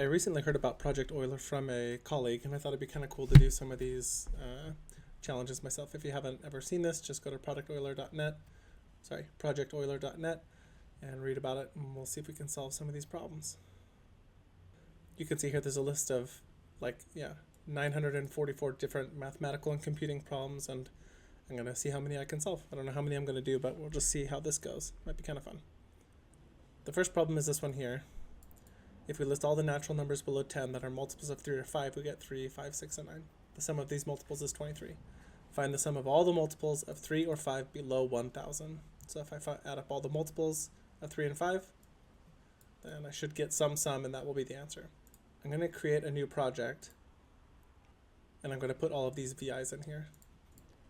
I recently heard about Project Euler from a colleague, and I thought it'd be kind of cool to do some of these challenges myself. If you haven't ever seen this, just go to projecteuler.net, and read about it, and we'll see if we can solve some of these problems. You can see here there's a list of 944 different mathematical and computing problems, and I'm going to see how many I can solve. I don't know how many I'm going to do, but we'll just see how this goes. Might be kind of fun. The first problem is this one here. If we list all the natural numbers below 10 that are multiples of 3 or 5, we get 3, 5, 6, and 9. The sum of these multiples is 23. Find the sum of all the multiples of 3 or 5 below 1,000. So if I add up all the multiples of 3 and 5, then I should get some sum, and that will be the answer. I'm going to create a new project, and I'm going to put all of these VIs in here.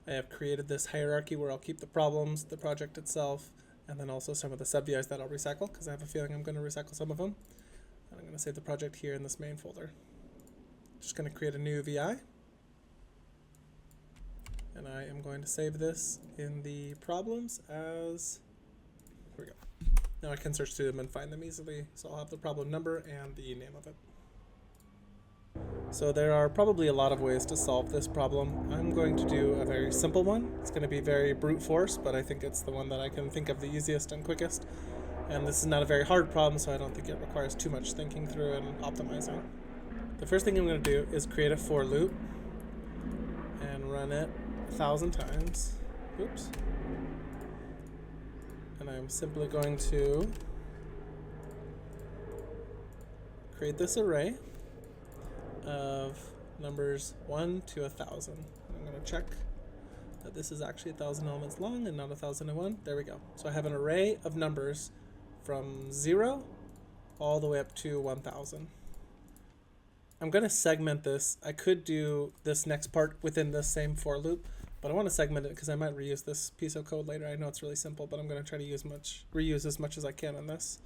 I have created this hierarchy where I'll keep the problems, the project itself, and then also some of the subVIs that I'll recycle, because I have a feeling I'm going to recycle some of them. I'm going to save the project here in this main folder. Just going to create a new VI. And I am going to save this in the problems as, here we go. Now I can search through them and find them easily. So I'll have the problem number and the name of it. So there are probably a lot of ways to solve this problem. I'm going to do a very simple one. It's going to be very brute force, but I think it's the one that I can think of the easiest and quickest. And this is not a very hard problem, so I don't think it requires too much thinking through and optimizing. The first thing I'm going to do is create a for loop and run it 1,000 times. Oops. And I'm simply going to create this array of numbers 1 to 1,000. I'm going to check that this is actually 1,000 elements long and not 1,001. There we go. So I have an array of numbers from 0 all the way up to 1,000. I'm going to segment this. I could do this next part within this same for loop, but I want to segment it because I might reuse this piece of code later. I know it's really simple, but I'm going to try to reuse as much as I can in this.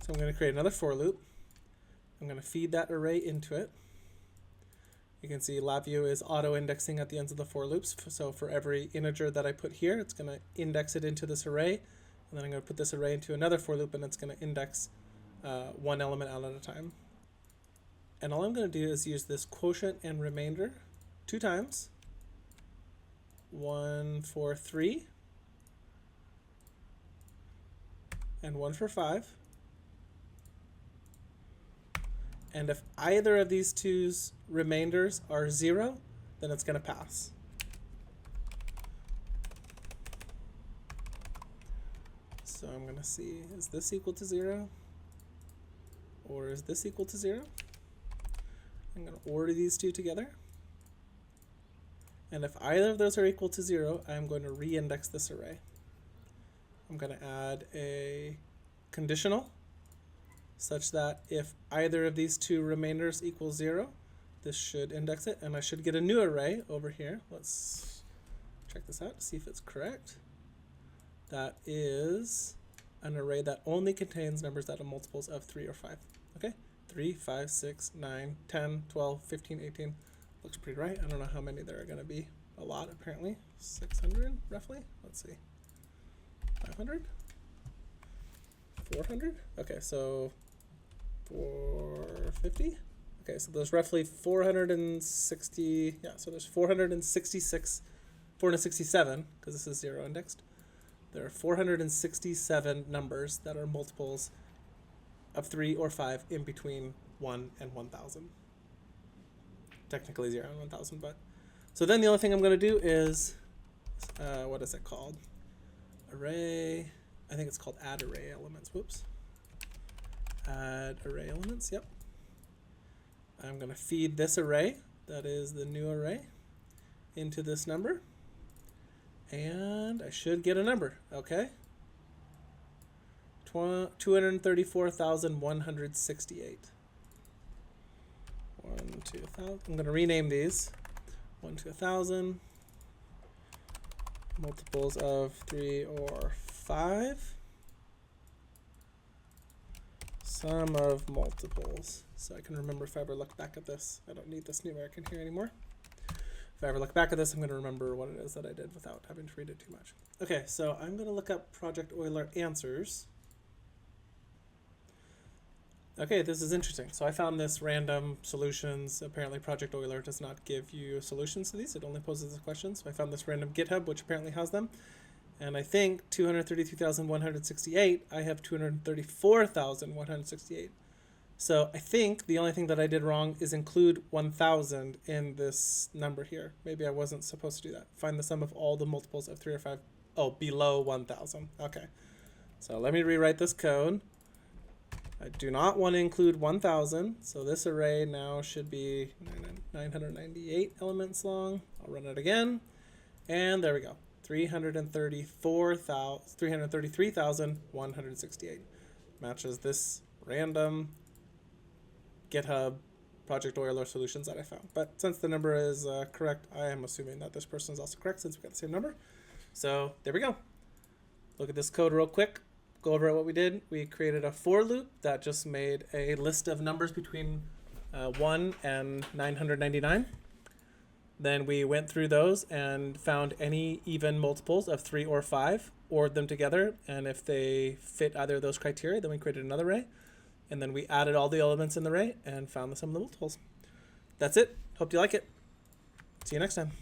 So I'm going to create another for loop. I'm going to feed that array into it. You can see LabVIEW is auto-indexing at the ends of the for loops. So for every integer that I put here, it's going to index it into this array. And then I'm going to put this array into another for loop, and it's going to index one element out at a time. And all I'm going to do is use this quotient and remainder 2 times. One for 3 and one for 5. And if either of these two's remainders are 0, then it's going to pass. So I'm going to see, is this equal to 0? Or is this equal to 0? I'm going to order these two together. And if either of those are equal to 0, I'm going to re-index this array. I'm going to add a conditional such that if either of these two remainders equals 0, this should index it, and I should get a new array over here. Let's check this out to see if it's correct. That is an array that only contains numbers that are multiples of 3 or 5. Okay, 3, 5, 6, 9, 10, 12, 15, 18. Looks pretty right. I don't know how many there are going to be. A lot, apparently. 600, roughly. Let's see. 500? 400? Okay, so 450? Okay, so there's roughly 460, so there's 467, because this is 0 indexed. There are 467 numbers that are multiples of 3 or 5 in between 1 and 1,000. Technically 0 and 1,000, but. So then the only thing I'm going to do is, what is it called? Array, I think it's called add array elements, whoops. Add array elements, yep. I'm going to feed this array, that is the new array, into this number. And I should get a number, okay? 234,168. 1 to 1,000. I'm going to rename these. 1 to 1,000. Multiples of 3 or 5. Sum of multiples. So I can remember if I ever look back at this. I don't need this numeric in here anymore. If I ever look back at this, I'm going to remember what it is that I did without having to read it too much. Okay, so I'm going to look up Project Euler answers. Okay, this is interesting. So I found this random solutions. Apparently Project Euler does not give you solutions to these. It only poses the questions. So I found this random GitHub, which apparently has them. And I think 232,168, I have 234,168. So I think the only thing that I did wrong is include 1,000 in this number here. Maybe I wasn't supposed to do that. Find the sum of all the multiples of 3 or 5. Oh, below 1,000. Okay. So let me rewrite this code. I do not want to include 1,000. So this array now should be 998 elements long. I'll run it again. And there we go. 333,168 matches this random GitHub Project Euler solutions that I found. But since the number is correct, I am assuming that this person is also correct since we got the same number. So there we go. Look at this code real quick. Go over what we did. We created a for loop that just made a list of numbers between 1 and 999. Then we went through those and found any even multiples of 3 or 5, ORed them together, and if they fit either of those criteria, then we created another array. And then we added all the elements in the array and found the sum of the multiples. That's it. Hope you like it. See you next time.